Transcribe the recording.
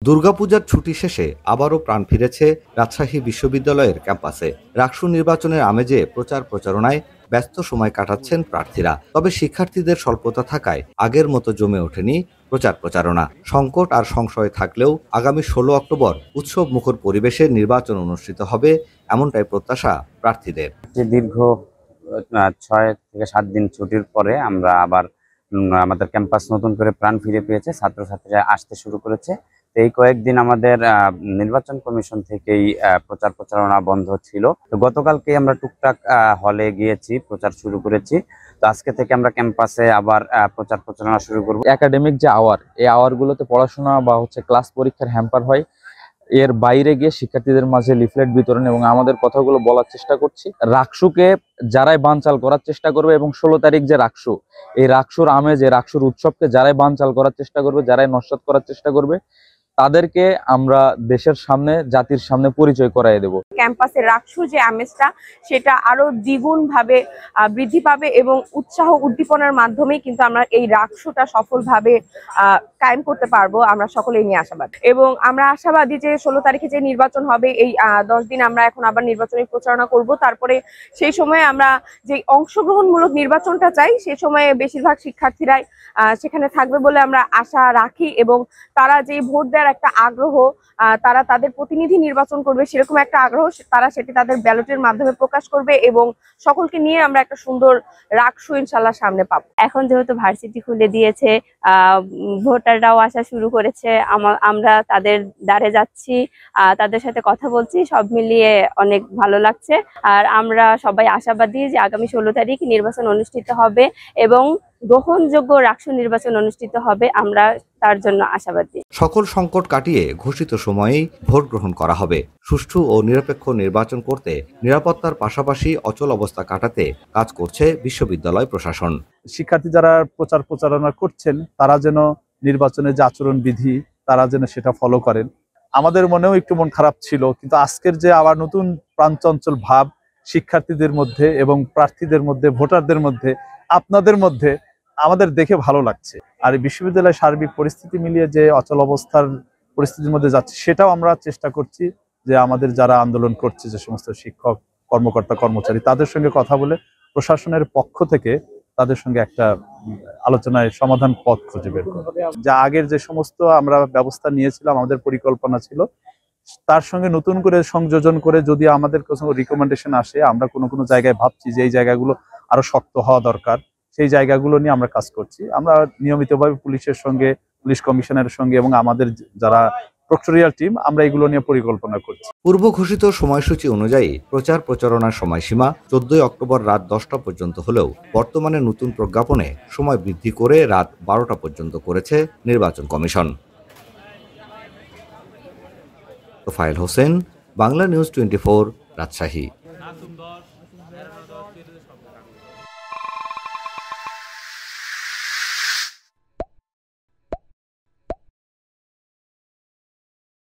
দুর্গাপূজার ছুটি শেষে আবারও প্রাণ ফিরেছে রাজশাহী বিশ্ববিদ্যালয়ের ক্যাম্পাসে। রাকসু নির্বাচনের আমেজে প্রচার প্রচারণায় ব্যস্ত সময় কাটাচ্ছেন প্রার্থীরা। তবে শিক্ষার্থীদের স্বল্পতা থাকায় আগের মতো জমে ওঠেনি প্রচার প্রচারণা। সংকট আর সংশয় থাকলেও আগামী 16 অক্টোবর উৎসব মুখর পরিবেশে নির্বাচন অনুষ্ঠিত হবে, এমনটাই প্রত্যাশা প্রার্থীদের। দীর্ঘ 6 থেকে 7 দিন ছুটির পরে আমরা আবার আমাদের ক্যাম্পাস নতুন করে প্রাণ ফিরে পেয়েছে, ছাত্রছাত্রীরা আসতে শুরু করেছে। এই কয়েকদিন আমাদের নির্বাচন কমিশন থেকেই প্রচার প্রচারণা বন্ধ ছিল। তো গতকালকে আমরা টুকটাক হলে গিয়েছি, প্রচার শুরু করেছি। তো আজকে থেকে আমরা ক্যাম্পাসে আবার প্রচার প্রচারণা শুরু করব। একাডেমিক যে এই আওয়ারগুলোতে পড়াশোনা বা ক্লাস পরীক্ষার হ্যাম্পার হয়, এর বাইরে গিয়ে শিক্ষার্থীদের মাঝে লিফলেট বিতরণ এবং আমাদের কথাগুলো বলার চেষ্টা করছি। রাকসুকে যারাই বানচাল করার চেষ্টা করবে এবং 16 তারিখ যে রাকসু, এই রাকসুর আমেজে রাকসুর উৎসবকে যারাই বানচাল করার চেষ্টা করবে, যারাই নস্যাৎ করার চেষ্টা করবে, তাদেরকে আমরা দেশের সামনে, জাতির সামনে পরিচয় করাই দেব। ক্যাম্পাসে রাকসুর যে আমেজটা সেটা আরো দ্বিগুণ ভাবে বৃদ্ধি পাবে এবং উৎসাহ উদ্দীপনার মাধ্যমে কিন্তু আমরা এই রাকসুটা সফলভাবে কায়েম করতে পারবো। আমরা সকলেই নিয়ে আশাবাদ এবং আমরা আশাবাদী যে 16 তারিখে যে নির্বাচন হবে, এই 10 দিন আমরা এখন আবার নির্বাচনী প্রচারণা করব। তারপরে সেই সময় আমরা যে অংশগ্রহণমূলক নির্বাচনটা চাই, সেই সময়ে বেশিরভাগ শিক্ষার্থীরাই সেখানে থাকবে বলে আমরা আশা রাখি এবং তারা যে ভোট দেওয়ার একটা আগ্রহ, তারা তাদের প্রতিনিধি নির্বাচন করবে সেরকম একটা আগ্রহ তারা সেটি তাদের ব্যালটের মাধ্যমে প্রকাশ করবে এবং সকলকে নিয়ে আমরা একটা সুন্দর রাকসু ইনশাল্লাহ সামনে পাবো। এখন যেহেতু ভার্সিটি খুলে দিয়েছে, ভোটাররাও আসা শুরু করেছে, আমরা তাদের দ্বারে যাচ্ছি, তাদের সাথে কথা বলছি, সব মিলিয়ে অনেক ভালো লাগছে। আর আমরা সবাই আশাবাদী যে আগামী 16 তারিখ নির্বাচন অনুষ্ঠিত হবে এবং গ্রহণযোগ্য রাকসু নির্বাচন অনুষ্ঠিত হবে, আমরা তার জন্য আশাবাদী। সকল সংকট কাটিয়ে ঘোষিত সময়েই ভোট গ্রহণ করা হবে। সুষ্ঠু ও নিরপেক্ষ নির্বাচন করতে নিরাপত্তার পাশাপাশি অচল অবস্থা কাটাতে কাজ করছে বিশ্ববিদ্যালয় প্রশাসন। শিক্ষার্থী যারা প্রচার প্রচারণা করছেন তারা যেন নির্বাচনের যে আচরণবিধি তারা যেন সেটা ফলো করেন। আমাদের মনেও একটু মন খারাপ ছিল, কিন্তু আজকের যে আবার নতুন প্রাণচঞ্চল ভাব শিক্ষার্থীদের মধ্যে এবং প্রার্থীদের মধ্যে, ভোটারদের মধ্যে, আপনাদের মধ্যে আমাদের দেখে ভালো লাগছে। আর বিশ্ববিদ্যালয়ের সার্বিক পরিস্থিতি মিলিয়ে যে অচল অবস্থার পরিস্থিতির মধ্যে যাচ্ছে, সেটাও আমরা চেষ্টা করছি যে আমাদের যারা আন্দোলন করছে, যে সমস্ত শিক্ষক, কর্মকর্তা, কর্মচারী, তাদের সঙ্গে কথা বলে প্রশাসনের পক্ষ থেকে তাদের সঙ্গে একটা আলোচনায় সমাধান পথ খুঁজে বের করব। যা আগের যে সমস্ত আমরা ব্যবস্থা নিয়েছিলাম, আমাদের পরিকল্পনা ছিল, তার সঙ্গে নতুন করে সংযোজন করে যদি আমাদের কোনো রিকমেন্ডেশন আসে, আমরা কোনো জায়গায় ভাবছি যে এই জায়গাগুলো আরো শক্ত হওয়া দরকার, সেই জায়গাগুলো নিয়ে আমরা কাজ করছি। আমরা নিয়মিতভাবে পুলিশের সঙ্গে, পুলিশ কমিশনারের সঙ্গে এবং আমাদের যারা প্রক্টোরিয়াল টিম, আমরা এগুলো নিয়ে পরিকল্পনা করছি। পূর্ব ঘোষিত সময়সূচি অনুযায়ী প্রচার প্রচারণার সময়সীমা 14 অক্টোবর রাত 10টা পর্যন্ত হলেও বর্তমানে নতুন প্রজ্ঞাপনে সময় বৃদ্ধি করে রাত 12টা পর্যন্ত করেছে নির্বাচন কমিশন। তোফায়েল হোসেন, বাংলা নিউজ 24, রাজশাহী।